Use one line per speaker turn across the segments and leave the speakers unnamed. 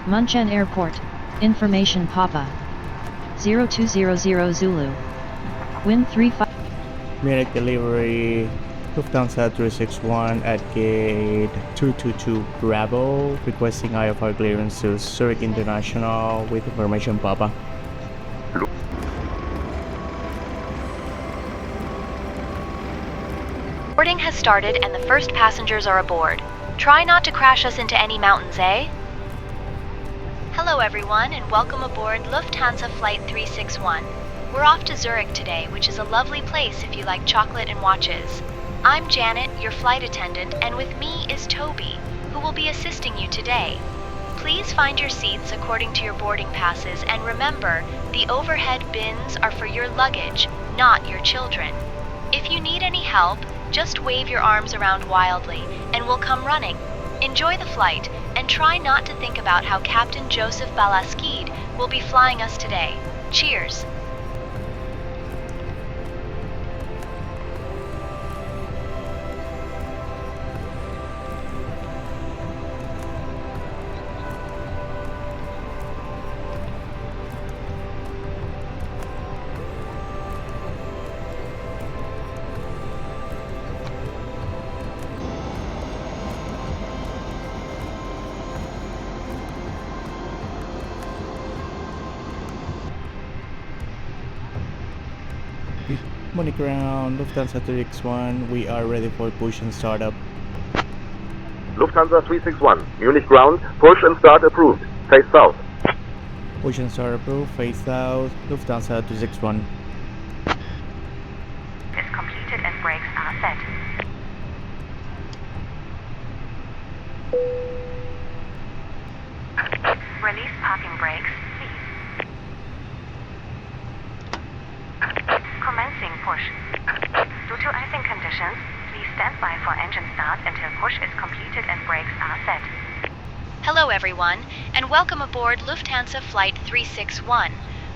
Munchen Airport. Information Papa. 0200 Zulu. Wind 35.
Munich delivery. Lufthansa 361 at gate 222 Bravo. Requesting IFR clearance to Zurich International with information Papa.
Boarding has started and the first passengers are aboard. Try not to crash us into any mountains, eh? Hello everyone and welcome aboard Lufthansa Flight 361. We're off to Zurich today, which is a lovely place if you like chocolate and watches. I'm Janet, your flight attendant, and with me is Toby, who will be assisting you today. Please find your seats according to your boarding passes and remember, the overhead bins are for your luggage, not your children. If you need any help, just wave your arms around wildly and we'll come running. Enjoy the flight and try not to think about how Captain Joseph Balaskid will be flying us today. Cheers!
Munich ground, Lufthansa 361, we are ready for push and startup.
Lufthansa 361, Munich ground, push and start approved. Face south.
Push and start approved, face south, Lufthansa 361.
Is completed and brakes are set. Release parking brakes, please. Commencing push. Due to icing conditions, please stand by for engine start until push is completed and brakes are set. Hello everyone, and welcome aboard Lufthansa Flight 361.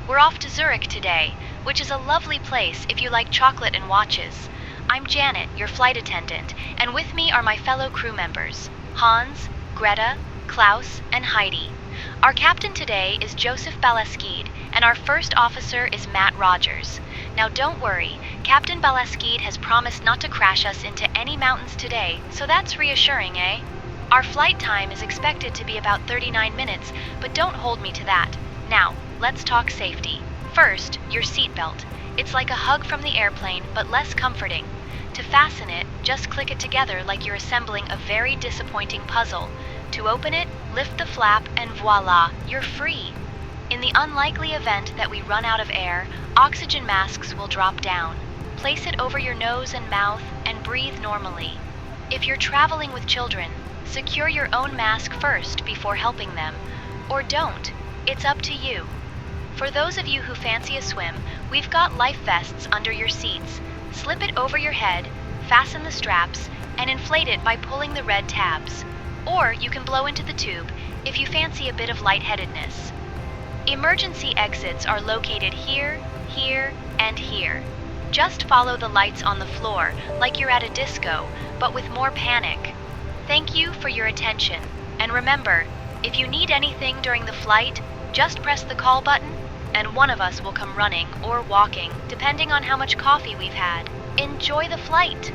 We're off to Zurich today, which is a lovely place if you like chocolate and watches. I'm Janet, your flight attendant, and with me are my fellow crew members, Hans, Greta, Klaus, and Heidi. Our captain today is Joseph Balaskid, and our first officer is Matt Rogers. Now don't worry, Captain Balaskid has promised not to crash us into any mountains today, so that's reassuring, eh? Our flight time is expected to be about 39 minutes, but don't hold me to that. Now, let's talk safety. First, your seatbelt. It's like a hug from the airplane, but less comforting. To fasten it, just click it together like you're assembling a very disappointing puzzle. To open it, lift the flap and voila, you're free. In the unlikely event that we run out of air, oxygen masks will drop down. Place it over your nose and mouth and breathe normally. If you're traveling with children, secure your own mask first before helping them. Or don't. It's up to you. For those of you who fancy a swim, we've got life vests under your seats. Slip it over your head, fasten the straps, and inflate it by pulling the red tabs. Or you can blow into the tube if you fancy a bit of lightheadedness. Emergency exits are located here, here, and here. Just follow the lights on the floor like you're at a disco, but with more panic. Thank you for your attention, and remember, if you need anything during the flight, just press the call button, and one of us will come running or walking, depending on how much coffee we've had. Enjoy the flight!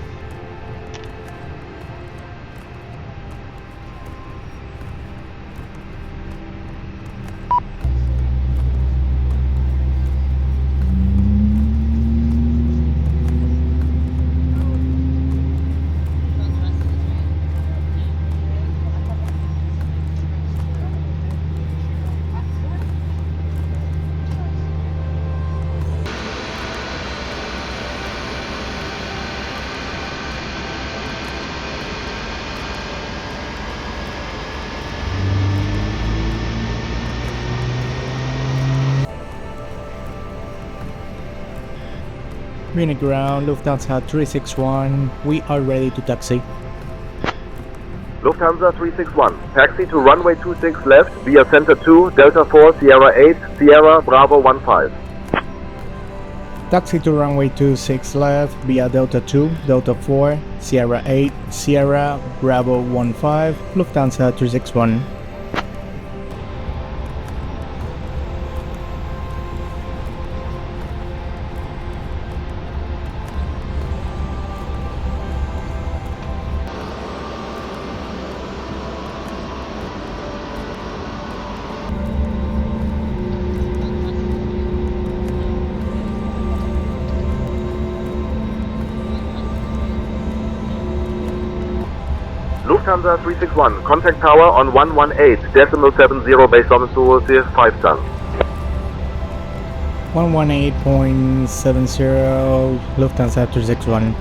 Munich ground, Lufthansa 361, we are ready to taxi.
Lufthansa 361, taxi to runway 26 left via Center 2, Delta 4, Sierra 8, Sierra, Bravo 15.
Taxi to runway 26 left via Delta 2, Delta 4, Sierra 8, Sierra, Bravo 15, Lufthansa 361.
Lufthansa 361, contact tower on 118.70 based on Zurich 5 tons.
118.70 Lufthansa 361.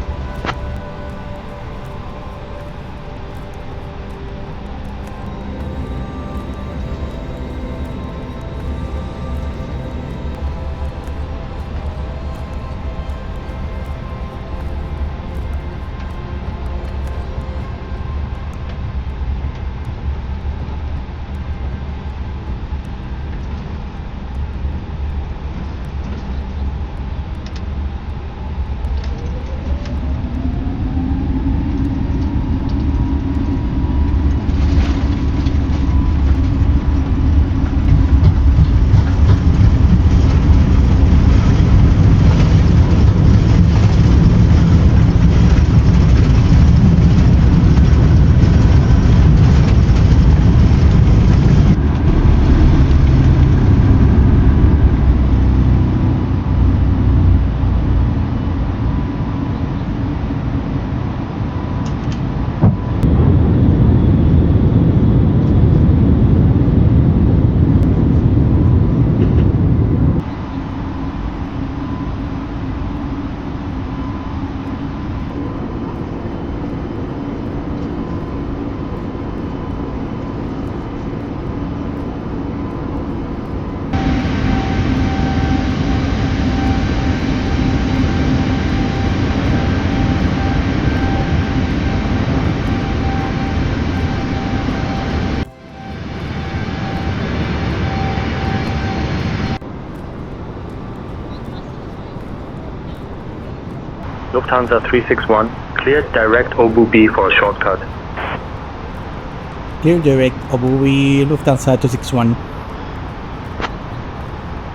Lufthansa 361, cleared direct OBB for a shortcut.
Clear direct Obuwi Lufthansa 261.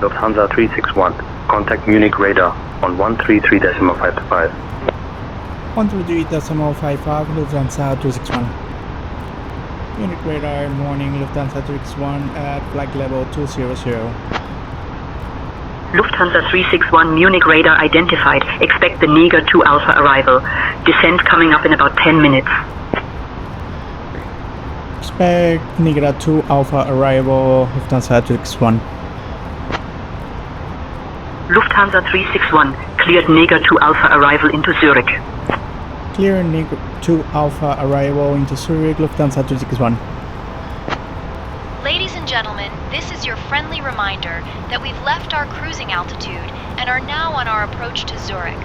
Lufthansa 361, contact Munich radar on 133.525.
133.55 Lufthansa 261. Munich radar, morning Lufthansa 261 at flight level 200.
Lufthansa 361 Munich radar identified. Expect the Niger 2 Alpha arrival. Descent coming up in about 10 minutes.
Expect Niger 2 Alpha arrival, Lufthansa 261.
Lufthansa 361 cleared Niger 2 Alpha arrival into Zurich.
Clear Niger 2 Alpha arrival into Zurich, Lufthansa 261.
Ladies and gentlemen, this is your friendly reminder that we've left our cruising altitude and are now on our approach to Zurich.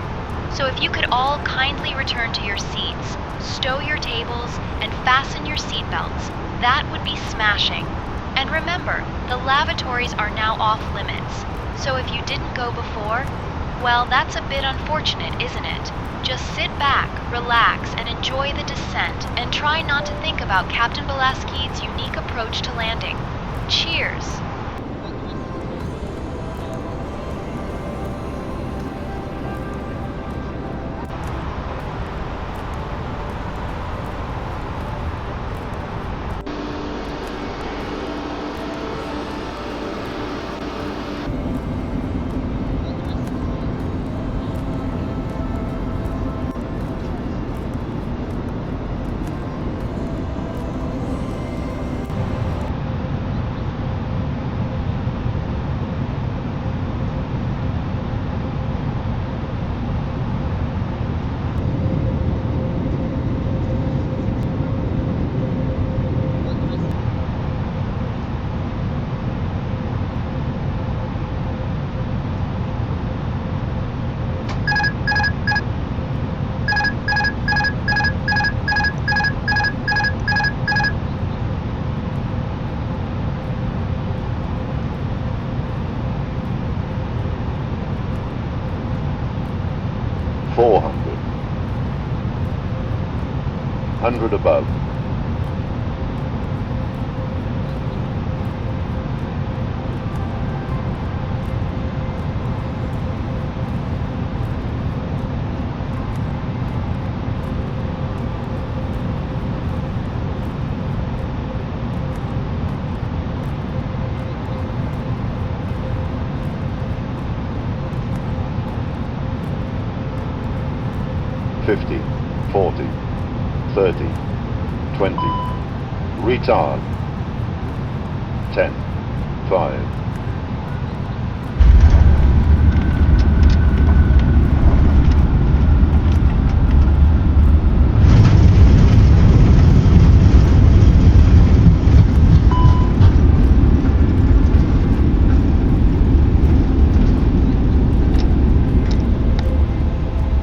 So if you could all kindly return to your seats, stow your tables, and fasten your seatbelts, that would be smashing. And remember, the lavatories are now off limits. So if you didn't go before, well, that's a bit unfortunate, isn't it? Just sit back, relax, and enjoy the descent, and try not to think about Captain Belaskide's unique approach to landing. Cheers!
400. 100 above. $50, $40, $30, $20, retard, 10, 5.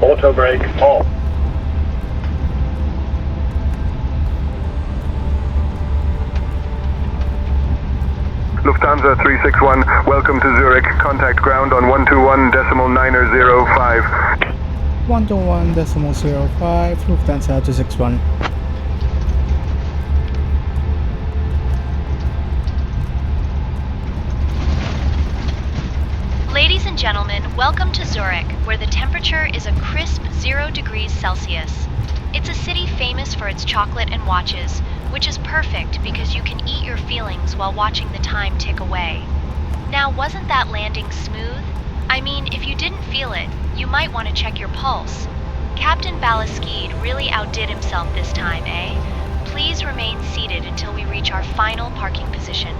Auto brake off.
Lufthansa 361, welcome to Zurich. Contact ground on 121.905.
121.05, Lufthansa 261.
Ladies and gentlemen, welcome to Zurich, where the temperature is a crisp 0 degrees Celsius. It's a city famous for its chocolate and watches, which is perfect because you can eat your feelings while watching the time tick away. Now, wasn't that landing smooth? I mean, if you didn't feel it, you might want to check your pulse. Captain Balaskid really outdid himself this time, eh? Please remain seated until we reach our final parking position.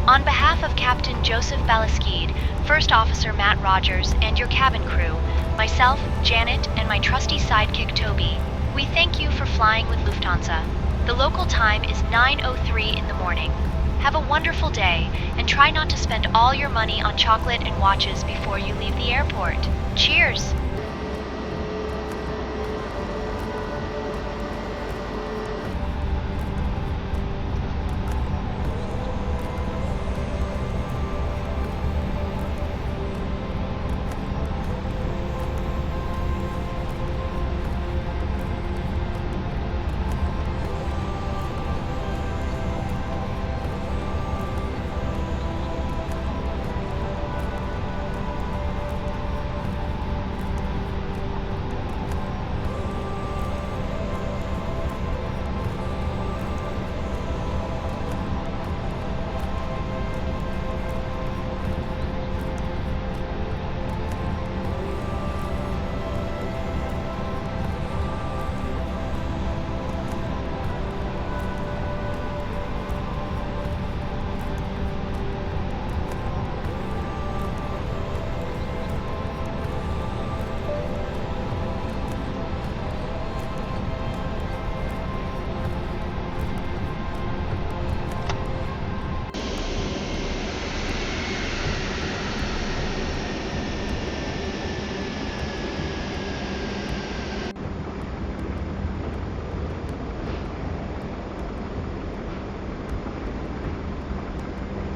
On behalf of Captain Joseph Balaskid, First Officer Matt Rogers, and your cabin crew, myself, Janet, and my trusty sidekick Toby, we thank you for flying with Lufthansa. The local time is 9:03 in the morning. Have a wonderful day, and try not to spend all your money on chocolate and watches before you leave the airport. Cheers!